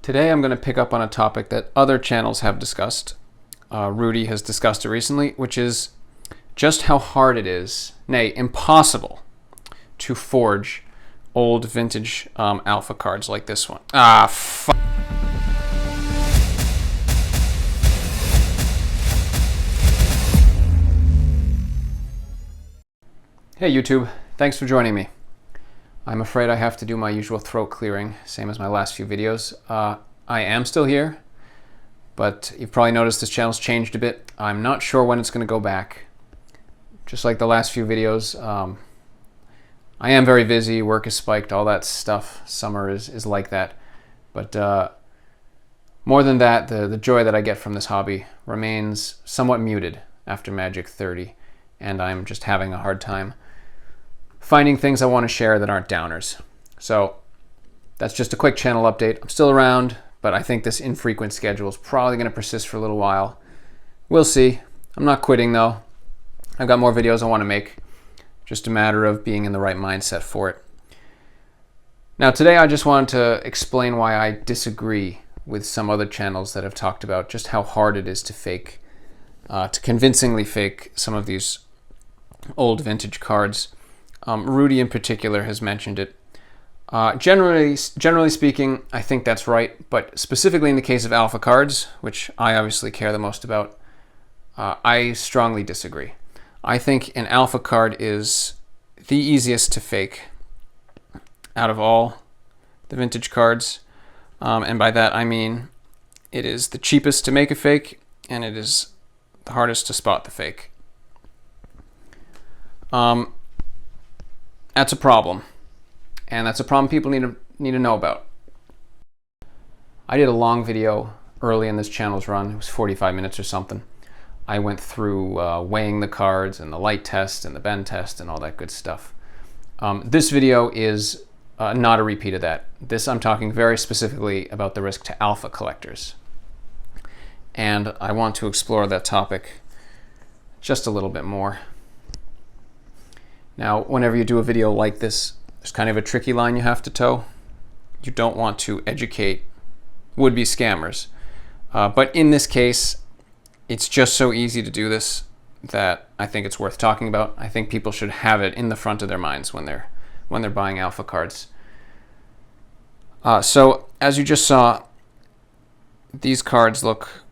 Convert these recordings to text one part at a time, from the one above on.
Today I'm going to pick up on a topic that other channels have discussed. Rudy has discussed it recently, which is just how hard it is, nay, impossible, to forge old vintage Alpha cards like this one. Hey YouTube, thanks for joining me. I'm afraid I have to do my usual throat clearing, same as my last few videos. I am still here, but you've probably noticed this channel's changed a bit. I'm not sure when it's going to go back. Just like the last few videos, I am very busy, work is spiked, all that stuff. Summer is like that. But more than that, the joy that I get from this hobby remains somewhat muted after Magic 30, and I'm just having a hard time finding things I want to share that aren't downers. So that's just a quick channel update. I'm still around, but I think this infrequent schedule is probably going to persist for a little while. We'll see. I'm not quitting though. I've got more videos I want to make. Just a matter of being in the right mindset for it. Now today I just wanted to explain why I disagree with some other channels that have talked about just how hard it is to fake, to convincingly fake some of these old vintage cards. Rudy in particular has mentioned it. Generally speaking, I think that's right, but specifically in the case of Alpha cards, which I obviously care the most about, I strongly disagree. I think an Alpha card is the easiest to fake out of all the vintage cards, and by that I mean it is the cheapest to make a fake, and it is the hardest to spot the fake. That's a problem, and that's a problem people need to know about. I did a long video early in this channel's run. It was 45 minutes or something. I went through weighing the cards and the light test and the bend test and all that good stuff. This video is not a repeat of that. I'm talking very specifically about the risk to Alpha collectors, and I want to explore that topic just a little bit more. Now, whenever you do a video like this, there's kind of a tricky line you have to toe. You don't want to educate would-be scammers. But in this case, it's just so easy to do this that I think it's worth talking about. I think people should have it in the front of their minds when they're buying Alpha cards. So, as you just saw, these cards look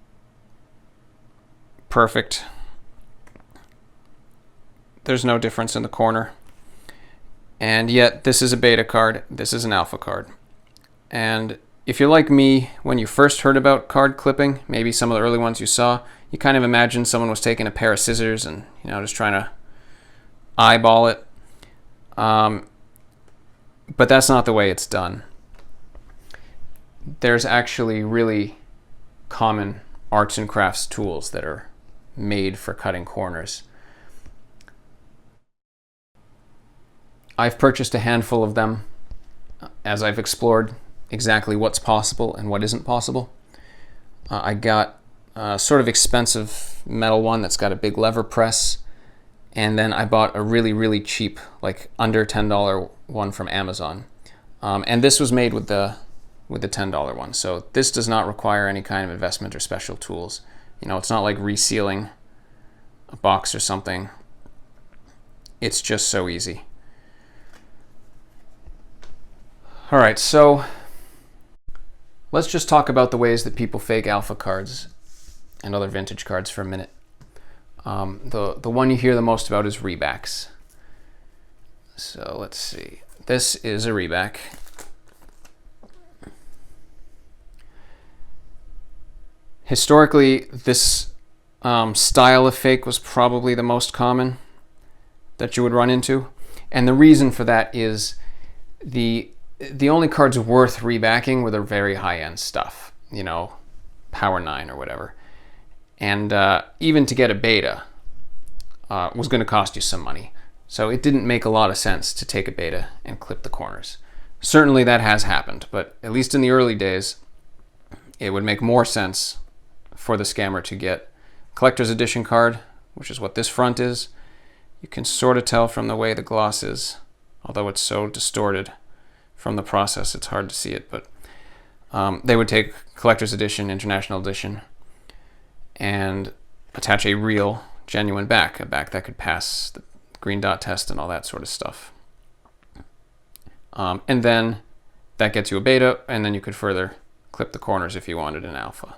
perfect. There's no difference in the corner. And yet, this is a beta card. This is an Alpha card. And if you're like me, when you first heard about card clipping, maybe some of the early ones you saw, you kind of imagined someone was taking a pair of scissors and, just trying to eyeball it. But that's not the way it's done. There's actually really common arts and crafts tools that are made for cutting corners. I've purchased a handful of them as I've explored exactly what's possible and what isn't possible. I got a sort of expensive metal one that's got a big lever press, and then I bought a really, really cheap, like under $10 one from Amazon. And this was made with the $10 one. So this does not require any kind of investment or special tools. It's not like resealing a box or something. It's just so easy. All right, so let's just talk about the ways that people fake Alpha cards and other vintage cards for a minute. The one you hear the most about is rebacks. So let's see. This is a reback. Historically, this style of fake was probably the most common that you would run into. And the reason for that is the only cards worth rebacking were the very high-end stuff, Power 9 or whatever. And even to get a beta was going to cost you some money. So it didn't make a lot of sense to take a beta and clip the corners. Certainly that has happened, but at least in the early days, it would make more sense for the scammer to get a collector's edition card, which is what this front is. You can sort of tell from the way the gloss is, although it's so distorted from the process, it's hard to see it. But They would take Collector's Edition, International Edition, and attach a real, genuine back, a back that could pass the green dot test and all that sort of stuff. And then that gets you a beta, and then you could further clip the corners if you wanted an alpha.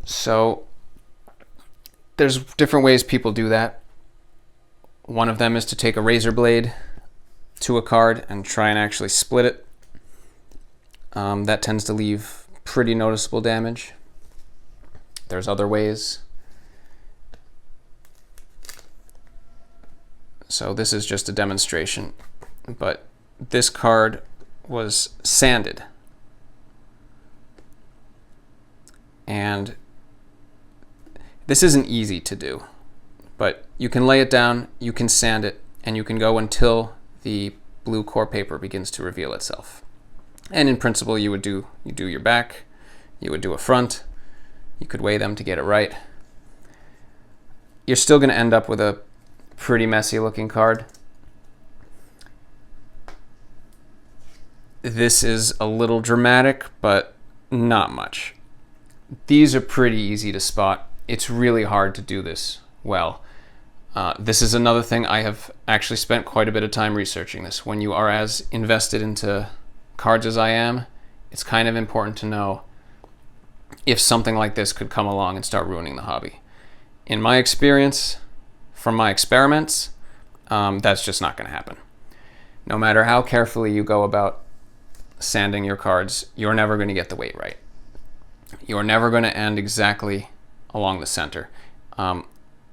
So there's different ways people do that. One of them is to take a razor blade to a card and try and actually split it. That tends to leave pretty noticeable damage. There's other ways. So this is just a demonstration, but this card was sanded. And this isn't easy to do, but you can lay it down, you can sand it, and you can go until the blue core paper begins to reveal itself. And in principle, you do your back, you would do a front, you could weigh them to get it right. You're still going to end up with a pretty messy looking card. This is a little dramatic, but not much. These are pretty easy to spot. It's really hard to do this well. This is another thing I have actually spent quite a bit of time researching this. When you are as invested into cards as I am, it's kind of important to know if something like this could come along and start ruining the hobby. In my experience, from my experiments, that's just not going to happen. No matter how carefully you go about sanding your cards, you're never going to get the weight right. You're never going to end exactly along the center.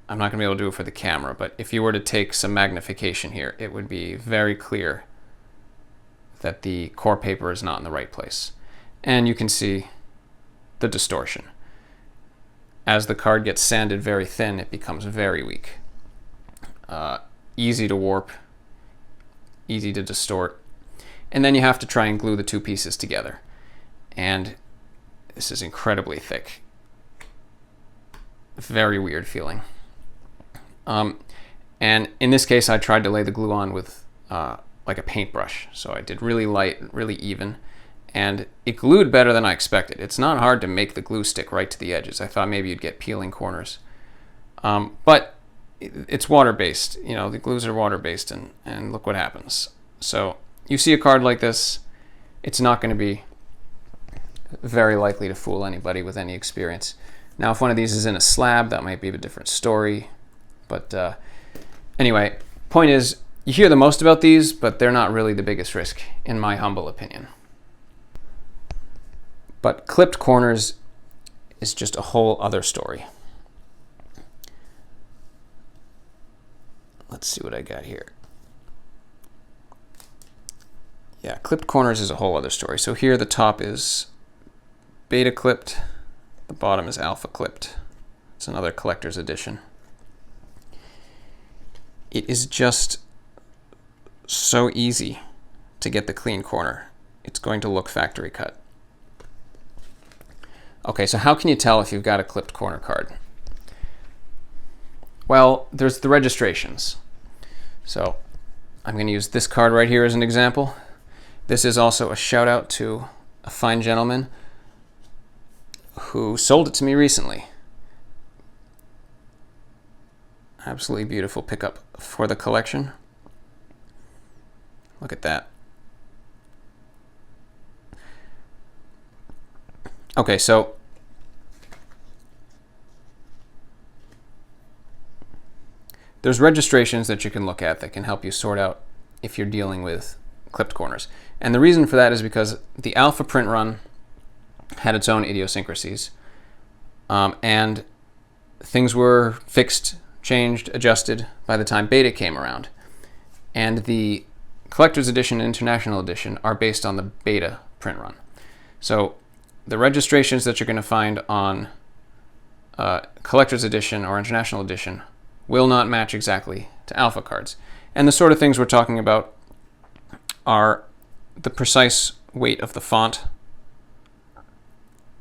I'm not going to be able to do it for the camera, but if you were to take some magnification here, it would be very clear that the core paper is not in the right place. And you can see the distortion. As the card gets sanded very thin, it becomes very weak. Easy to warp, easy to distort. And then you have to try and glue the two pieces together. And this is incredibly thick. Very weird feeling. And in this case, I tried to lay the glue on with like a paintbrush. So I did really light, really even, and it glued better than I expected. It's not hard to make the glue stick right to the edges. I thought maybe you'd get peeling corners. But it's water-based. You know, the glues are water-based, and look what happens. So you see a card like this, it's not going to be very likely to fool anybody with any experience. Now, if one of these is in a slab, that might be a different story. But anyway, point is, you hear the most about these, but they're not really the biggest risk, in my humble opinion. But clipped corners is just a whole other story. Let's see what I got here. Yeah, clipped corners is a whole other story. So here the top is beta clipped, the bottom is alpha clipped. It's another collector's edition. It is just so easy to get the clean corner. It's going to look factory cut. Okay, so how can you tell if you've got a clipped corner card? Well, there's the registrations. So I'm going to use this card right here as an example. This is also a shout out to a fine gentleman who sold it to me recently. Absolutely beautiful pickup for the collection. Look at that. Okay, so there's registrations that you can look at that can help you sort out if you're dealing with clipped corners. And the reason for that is because the alpha print run had its own idiosyncrasies, and things were fixed, changed, adjusted by the time beta came around. And the collector's edition and international edition are based on the beta print run. So the registrations that you're going to find on collector's edition or international edition will not match exactly to alpha cards. And the sort of things we're talking about are the precise weight of the font,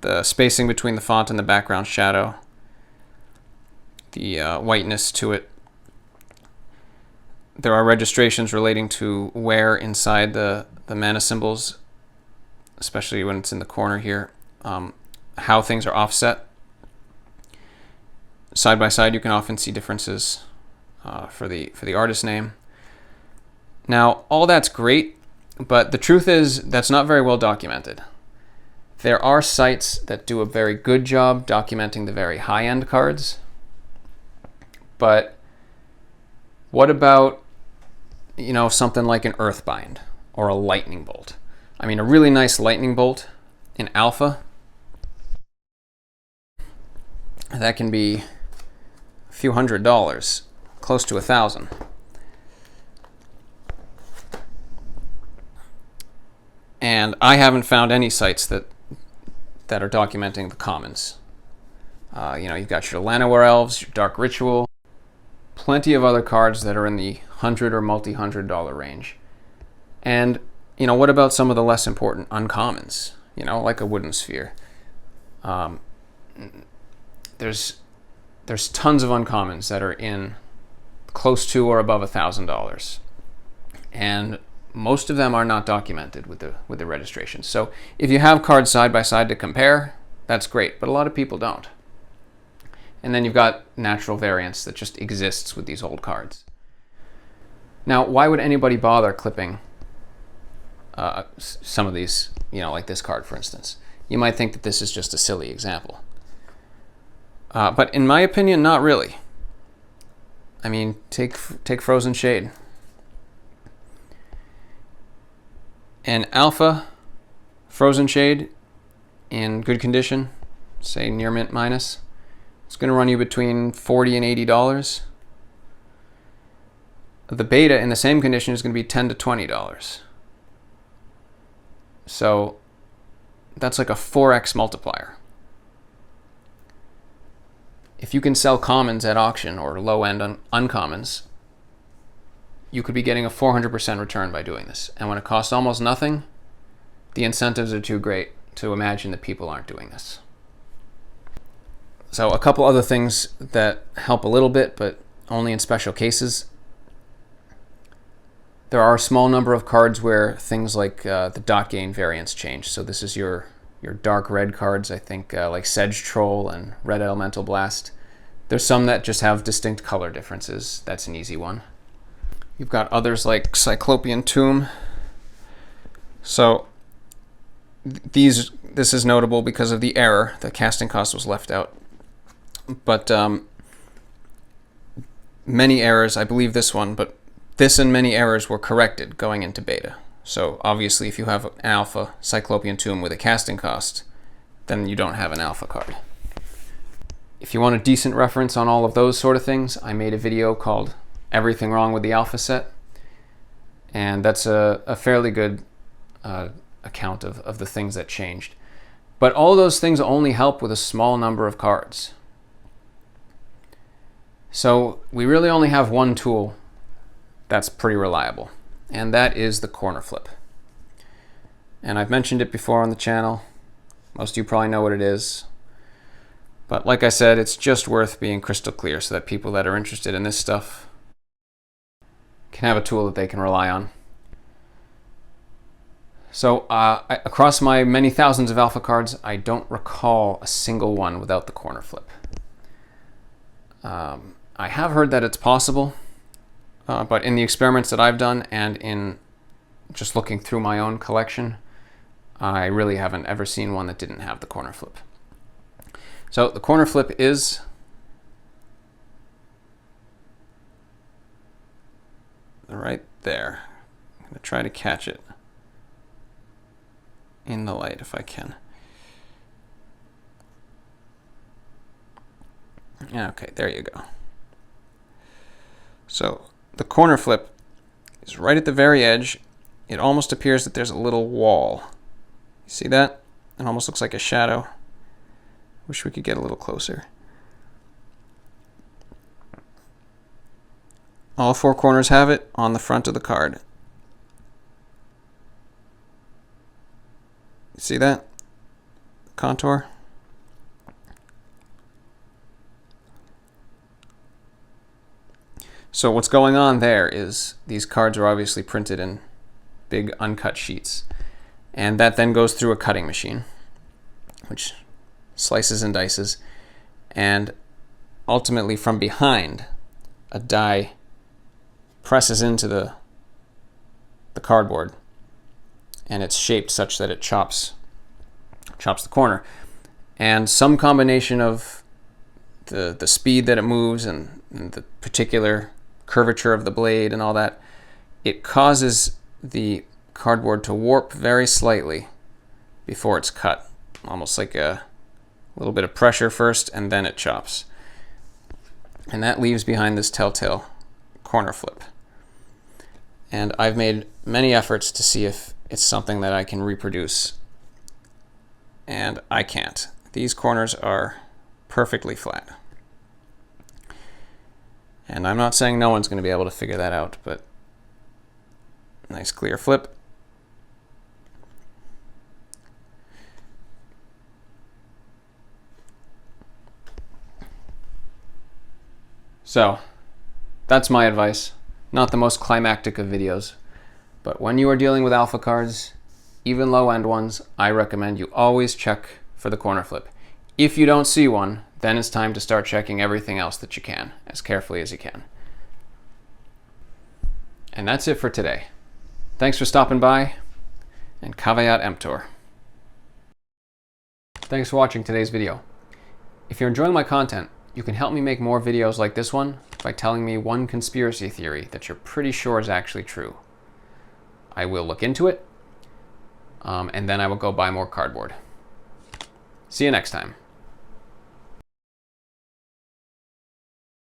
the spacing between the font and the background shadow, the whiteness to it, there are registrations relating to where inside the mana symbols, especially when it's in the corner here, how things are offset. Side by side, you can often see differences for the artist name. Now, all that's great, but the truth is that's not very well documented. There are sites that do a very good job documenting the very high-end cards, but what about, you know, something like an Earthbind or a Lightning Bolt? I mean, a really nice Lightning Bolt in Alpha, that can be a few $100s, close to $1,000. And I haven't found any sites that are documenting the commons. You know, you've got your Llanowar Elves, your Dark Ritual, plenty of other cards that are in the $100 or multi-$100 range. And, you know, what about some of the less important uncommons? You know, like a Wooden Sphere. There's tons of uncommons that are in close to or above $1,000. And most of them are not documented with the registration. So if you have cards side by side to compare, that's great, but a lot of people don't. And then you've got natural variance that just exists with these old cards. Now, why would anybody bother clipping some of these, you know, like this card, for instance? You might think that this is just a silly example. But in my opinion, not really. I mean, take Frozen Shade. An Alpha Frozen Shade in good condition, say near mint minus, it's going to run you between $40 and $80. The beta in the same condition is going to be $10 to $20. So that's like a 4x multiplier. If you can sell commons at auction or low-end uncommons, you could be getting a 400% return by doing this. And when it costs almost nothing, the incentives are too great to imagine that people aren't doing this. So a couple other things that help a little bit, but only in special cases. There are a small number of cards where things like the dot gain variance change. So this is your dark red cards, I think, like Sedge Troll and Red Elemental Blast. There's some that just have distinct color differences. That's an easy one. You've got others like Cyclopean Tomb. So this is notable because of the error. The casting cost was left out. But many errors, I believe this one, but this and many errors were corrected going into beta. So obviously if you have an Alpha Cyclopean Tomb with a casting cost, then you don't have an Alpha card. If you want a decent reference on all of those sort of things, I made a video called Everything Wrong with the Alpha Set. And that's a fairly good account of the things that changed. But all those things only help with a small number of cards. So we really only have one tool that's pretty reliable, and that is the corner flip. And I've mentioned it before on the channel. Most of you probably know what it is. But like I said, it's just worth being crystal clear so that people that are interested in this stuff can have a tool that they can rely on. So across my many thousands of Alpha cards, I don't recall a single one without the corner flip. I have heard that it's possible, but in the experiments that I've done and in just looking through my own collection, I really haven't ever seen one that didn't have the corner flip. So the corner flip is right there. I'm going to try to catch it in the light if I can. Okay, there you go. So the corner flip is right at the very edge. It almost appears that there's a little wall. You see that? It almost looks like a shadow. Wish we could get a little closer. All four corners have it on the front of the card. You see that? Contour. So what's going on there is these cards are obviously printed in big uncut sheets. And that then goes through a cutting machine, which slices and dices. And ultimately from behind, a die presses into the cardboard. And it's shaped such that it chops the corner. And some combination of the speed that it moves and the particular curvature of the blade and all that, it causes the cardboard to warp very slightly before it's cut. Almost like a little bit of pressure first, and then it chops. And that leaves behind this telltale corner flip. And I've made many efforts to see if it's something that I can reproduce. And I can't. These corners are perfectly flat. And I'm not saying no one's going to be able to figure that out, but nice clear flip. So, that's my advice. Not the most climactic of videos, but when you are dealing with alpha cards, even low-end ones, I recommend you always check for the corner flip. If you don't see one, then it's time to start checking everything else that you can, as carefully as you can. And that's it for today. Thanks for stopping by, and Caveat emptor. Thanks for watching today's video. If you're enjoying my content, you can help me make more videos like this one by telling me one conspiracy theory that you're pretty sure is actually true. I will look into it, and then I will go buy more cardboard. See you next time.